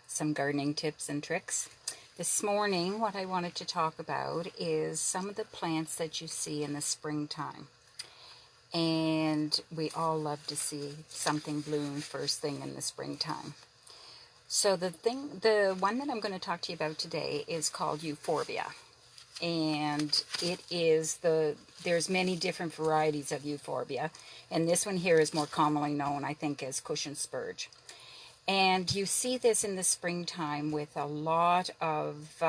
Some gardening tips and tricks. This morning, what I wanted to talk about is some of the plants that you see in the springtime. And we all love to see something bloom first thing in the springtime. So the one that I'm going to talk to you about today is called Euphorbia. And there's many different varieties of Euphorbia. And this one here is more commonly known, I think, as cushion spurge. And you see this in the springtime with a lot of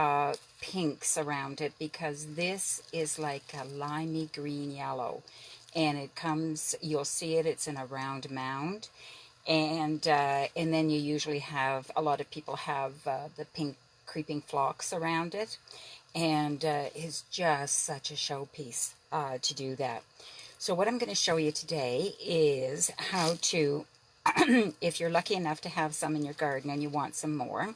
pinks around it, because this is like a limey green yellow. And it comes, you'll see it, it's in a round mound. And then you usually have, a lot of people have the pink creeping phlox around it. And it's just such a showpiece to do that. So what I'm going to show you today is how to, if you're lucky enough to have some in your garden and you want some more.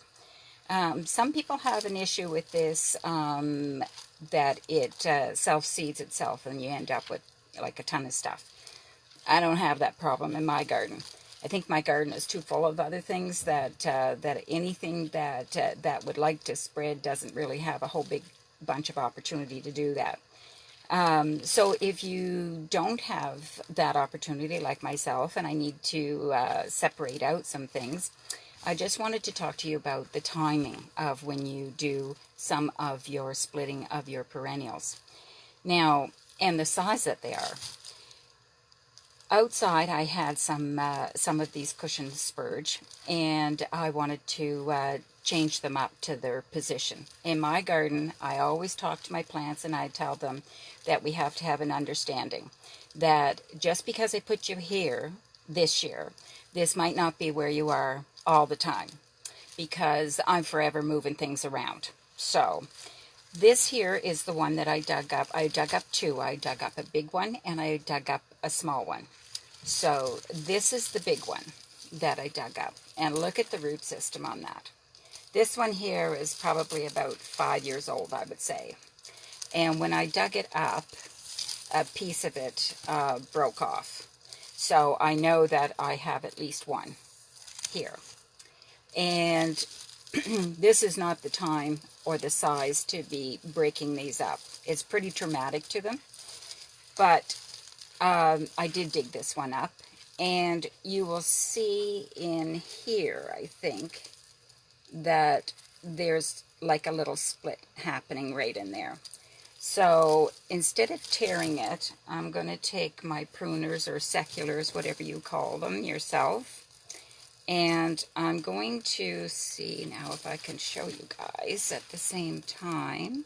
Some people have an issue with this, that it self-seeds itself and you end up with like a ton of stuff. I don't have that problem in my garden. I think my garden is too full of other things that anything that would like to spread doesn't really have a whole big bunch of opportunity to do that. So if you don't have that opportunity like myself, and I need to separate out some things, I just wanted to talk to you about the timing of when you do some of your splitting of your perennials. Now, and the size that they are. Outside, I had some of these cushion spurge, and I wanted to change them up to their position. In my garden, I always talk to my plants and I tell them that we have to have an understanding that just because I put you here this year, this might not be where you are all the time, because I'm forever moving things around. So this here is the one that I dug up. I dug up two. I dug up a big one and I dug up a small one. So this is the big one that I dug up. And look at the root system on that. This one here is probably about 5 years old, I would say. And when I dug it up, a piece of it broke off. So I know that I have at least one here. And this is not the time or the size to be breaking these up. It's pretty traumatic to them. But I did dig this one up, and you will see in here, I think, that there's like a little split happening right in there. So instead of tearing it, I'm going to take my pruners or seculars, whatever you call them yourself, and I'm going to see now if I can show you guys at the same time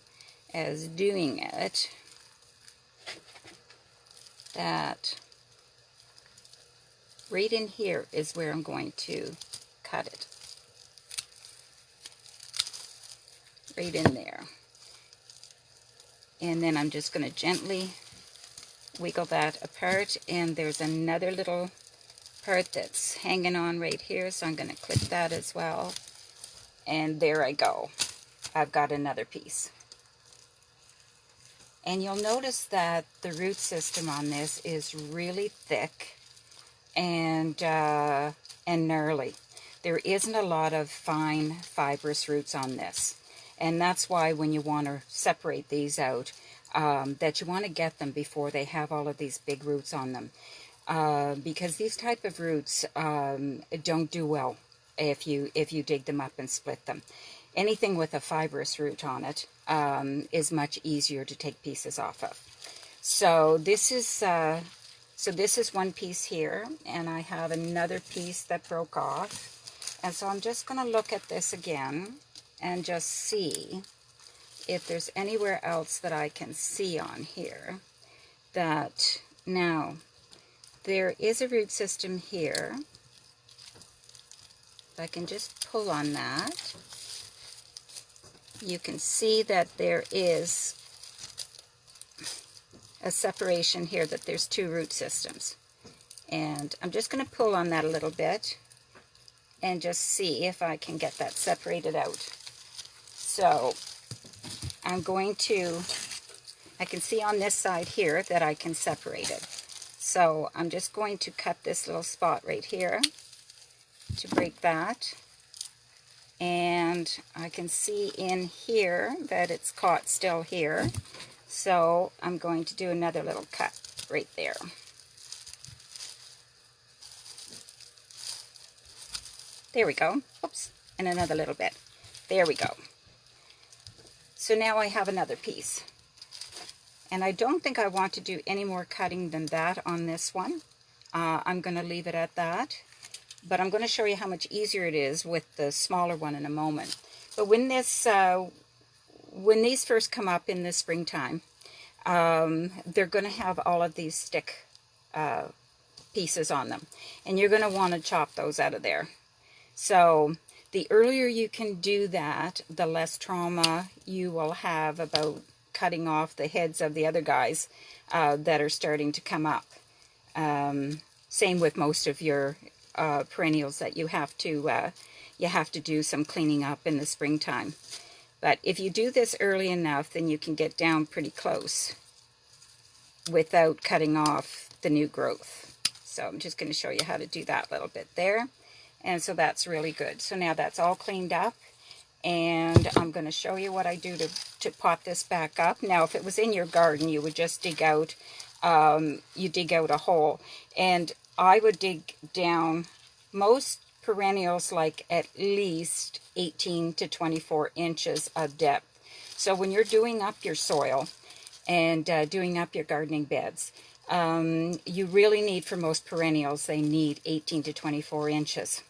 as doing it, that right in here is where I'm going to cut it. Right in there. And then I'm just going to gently wiggle that apart, and there's another little part that's hanging on right here, so I'm going to clip that as well. And there I go. I've got another piece. And you'll notice that the root system on this is really thick and gnarly. There isn't a lot of fine fibrous roots on this. And that's why when you want to separate these out, that you want to get them before they have all of these big roots on them. Because these type of roots don't do well if you dig them up and split them. Anything with a fibrous root on it is much easier to take pieces off of. So this is one piece here, and I have another piece that broke off. And so I'm just going to look at this again and just see if there's anywhere else that I can see on here. That now there is a root system here. If I can just pull on that, you can see that there is a separation here, that there's two root systems. And I'm just going to pull on that a little bit and just see if I can get that separated out. So I'm going to, I can see on this side here that I can separate it. So I'm just going to cut this little spot right here to break that. and I can see in here that it's caught still here. So I'm going to do another little cut right there. There we go. Oops, and another little bit. There we go. So now I have another piece. And I don't think I want to do any more cutting than that on this one. I'm going to leave it at that. But I'm going to show you how much easier it is with the smaller one in a moment. But when these first come up in the springtime, they're going to have all of these stick pieces on them. And you're going to want to chop those out of there. So the earlier you can do that, the less trauma you will have about cutting off the heads of the other guys that are starting to come up. Same with most of your perennials that you have to do some cleaning up in the springtime. But if you do this early enough, then you can get down pretty close without cutting off the new growth. So I'm just going to show you how to do that little bit there. And so that's really good. So now that's all cleaned up. And I'm going to show you what I do to pot this back up. Now, if it was in your garden, you would just dig out, you dig out a hole. And I would dig down, most perennials like at least 18 to 24 inches of depth. So when you're doing up your soil and doing up your gardening beds, you really need, for most perennials, they need 18 to 24 inches.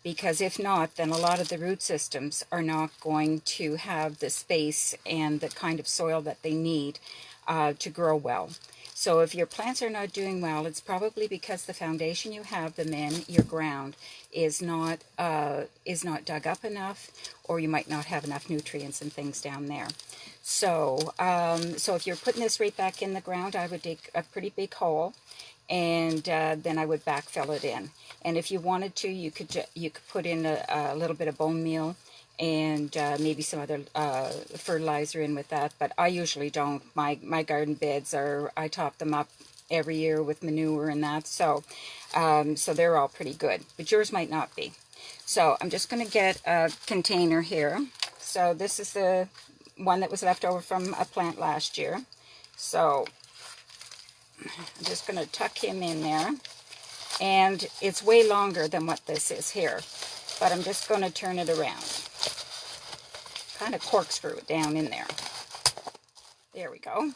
Because if not, then a lot of the root systems are not going to have the space and the kind of soil that they need to grow well. So if your plants are not doing well, it's probably because the foundation you have them in, your ground, is not dug up enough, or you might not have enough nutrients and things down there. So, so if you're putting this right back in the ground, I would dig a pretty big hole, and then I would backfill it in. And if you wanted to, you could put in a little bit of bone meal and maybe some other fertilizer in with that. But I usually don't. My garden beds I top them up every year with manure and that. So so they're all pretty good. But yours might not be. So I'm just going to get a container here. So this is the one that was left over from a plant last year. So I'm just going to tuck him in there. And it's way longer than what this is here. But I'm just going to turn it around. Kind of corkscrew it down in there. There we go.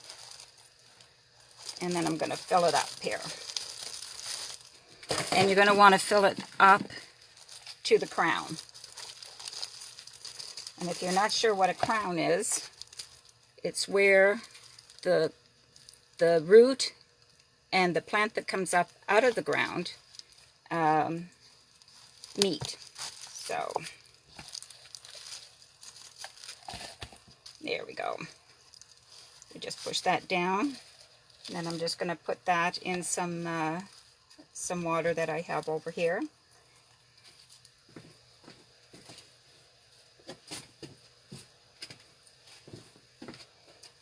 And then I'm going to fill it up here. And you're going to want to fill it up to the crown. And if you're not sure what a crown is, it's where the root and the plant that comes up out of the ground meet. So there we go. We just push that down. And then I'm just going to put that in some water that I have over here.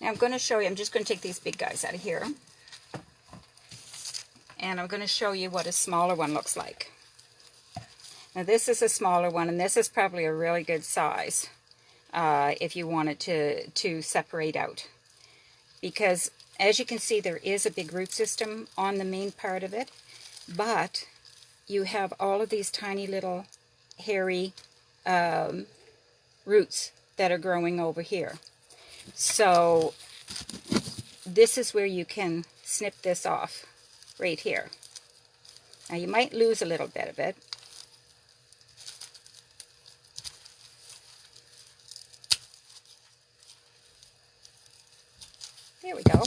Now I'm going to show you, I'm just going to take these big guys out of here. And I'm going to show you what a smaller one looks like. Now this is a smaller one, and this is probably a really good size if you wanted to separate out. Because as you can see, there is a big root system on the main part of it, but you have all of these tiny little hairy roots that are growing over here. So this is where you can snip this off right here. Now you might lose a little bit of it. There we go.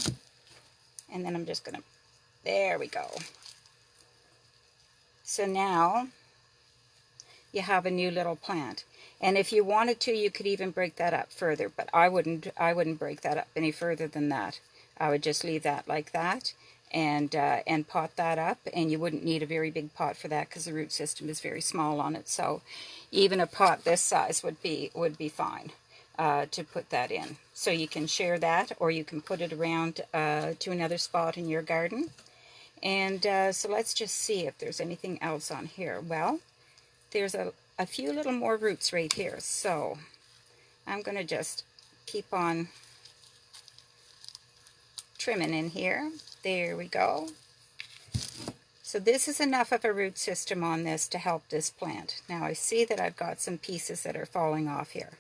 And then I'm just going to, there we go. So now you have a new little plant. And if you wanted to, you could even break that up further, but I wouldn't break that up any further than that. I would just leave that like that and pot that up, and you wouldn't need a very big pot for that because the root system is very small on it. So even a pot this size would be fine to put that in. So you can share that, or you can put it around to another spot in your garden. And so let's just see if there's anything else on here. Well, there's a a few little more roots right here. So I'm going to just keep on trimming in here. There we go. So this is enough of a root system on this to help this plant. Now I see that I've got some pieces that are falling off here.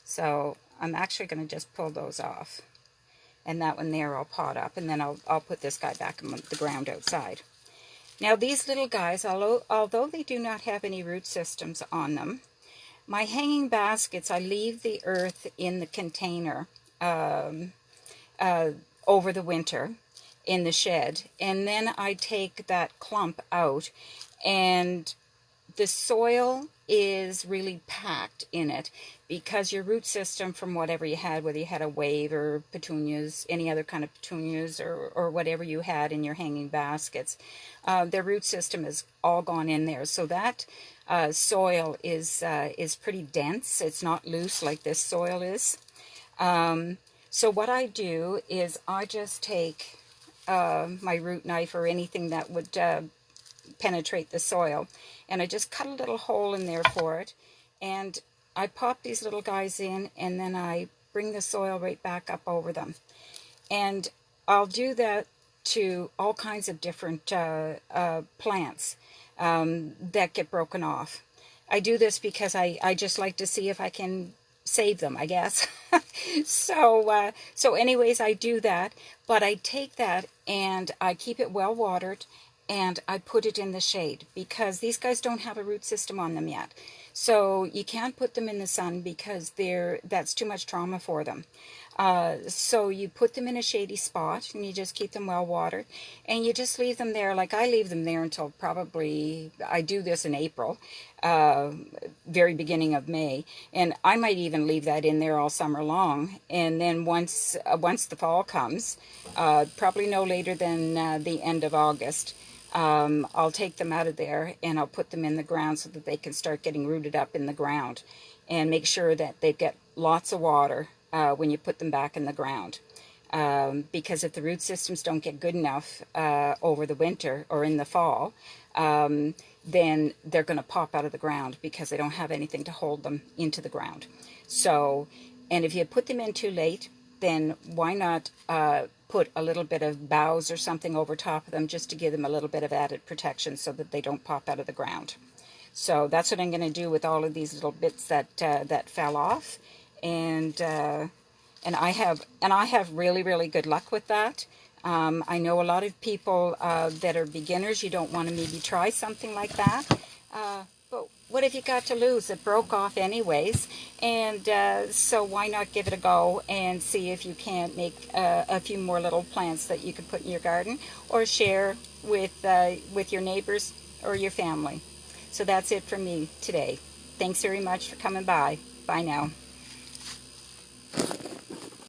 So I'm actually going to just pull those off. And that one there I'll pot up, and then I'll put this guy back in the ground outside. Now these little guys, although they do not have any root systems on them, my hanging baskets, I leave the earth in the container over the winter in the shed, and then I take that clump out, and the soil is really packed in it because your root system from whatever you had, whether you had a wave or petunias, any other kind of petunias or whatever you had in your hanging baskets, their root system is all gone in there. So that soil is pretty dense. It's not loose like this soil is. So what I do is I just take my root knife or anything that would penetrate the soil, and I just cut a little hole in there for it, and I pop these little guys in, and then I bring the soil right back up over them. And I'll do that to all kinds of different plants that get broken off. I do this because I just like to see if I can save them, I guess. So anyways, I do that, but I take that and I keep it well watered, and I put it in the shade because these guys don't have a root system on them yet. So you can't put them in the sun because that's too much trauma for them. So you put them in a shady spot, and you just keep them well watered, and you just leave them there. Like I leave them there until probably, I do this in April, very beginning of May, and I might even leave that in there all summer long. And then once the fall comes, probably no later than the end of August, I'll take them out of there and I'll put them in the ground so that they can start getting rooted up in the ground, and make sure that they get lots of water when you put them back in the ground. Because if the root systems don't get good enough over the winter or in the fall, then they're going to pop out of the ground because they don't have anything to hold them into the ground. So, and if you put them in too late, then why not put a little bit of boughs or something over top of them just to give them a little bit of added protection so that they don't pop out of the ground. So that's what I'm going to do with all of these little bits that fell off, and I have really good luck with that. I know a lot of people that are beginners, you don't want to maybe try something like that. But what have you got to lose? It broke off anyways, and so why not give it a go and see if you can't make a few more little plants that you could put in your garden or share with your neighbors or your family. So that's it from me today. Thanks very much for coming by. Bye now.